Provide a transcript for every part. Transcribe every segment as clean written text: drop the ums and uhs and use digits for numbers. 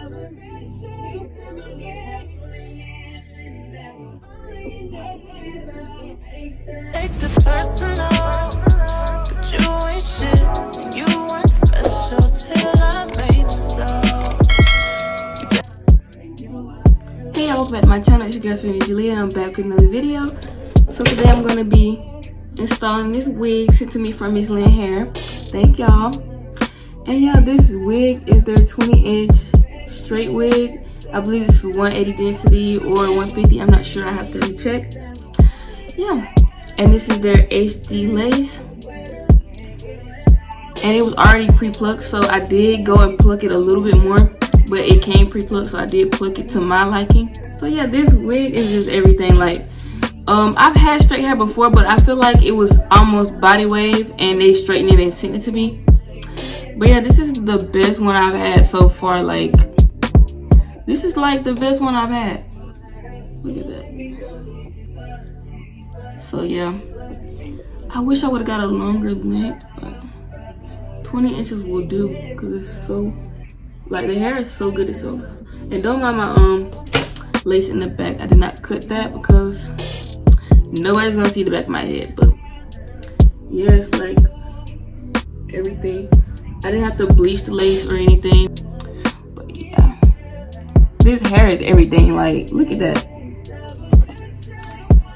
Take this personal, but you ain't shit, and you weren't special till I made you so. Hey y'all, welcome back to my channel. It's your girl Serenitysjt, and I'm back with another video. So today I'm gonna be installing this wig sent to me from Miss Lynn hair. Thank y'all. And yeah, this wig is their 20-inch straight wig. I believe this is 180 density or 150. I'm not sure. I have to recheck. Yeah. And this is their HD lace. And it was already pre-plucked, so I did go and pluck it a little bit more. But it came pre-plucked, so I did pluck it to my liking. So yeah, this wig is just everything. Like, I've had straight hair before, but I feel like it was almost body wave, and they straightened it and sent it to me. But yeah, this is the best one I've had so far. Like, this is like the best one I've had. Look at that. So yeah, I wish I would have got a longer length, but 20 inches will do, because it's so, like, the hair is so good itself. And don't mind my lace in the back. I did not cut that because nobody's gonna see the back of my head. But yeah, it's like everything. I didn't have to bleach the lace or anything. But yeah, this hair is everything. Like, look at that.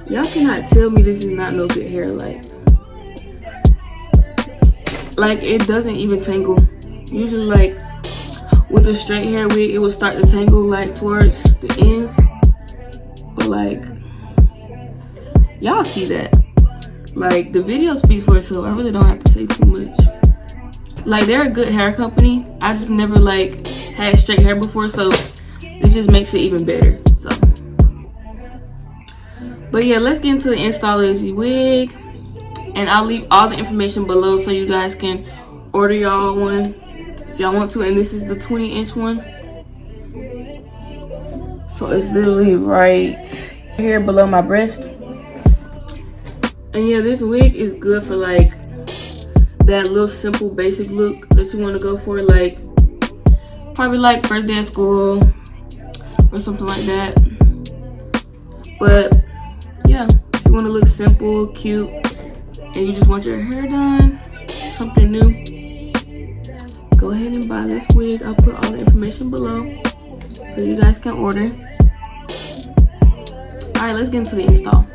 Y'all cannot tell me this is not no good hair. Like it doesn't even tangle. Usually, like with a straight hair wig, it would start to tangle like towards the ends. But like, y'all see that. Like, the video speaks for itself. I really don't have to say too much. Like, they're a good hair company. I just never like had straight hair before, so this just makes it even better. So, but yeah, let's get into the install of this wig, and I'll leave all the information below so you guys can order y'all one if y'all want to. And this is the 20-inch one, so it's literally right here below my breast. And yeah, this wig is good for like that little simple basic look that you want to go for, like probably like first day of school or something like that. But yeah, if you want to look simple, cute, and you just want your hair done, something new, go ahead and buy this wig. I'll put all the information below so you guys can order. Alright, let's get into the install.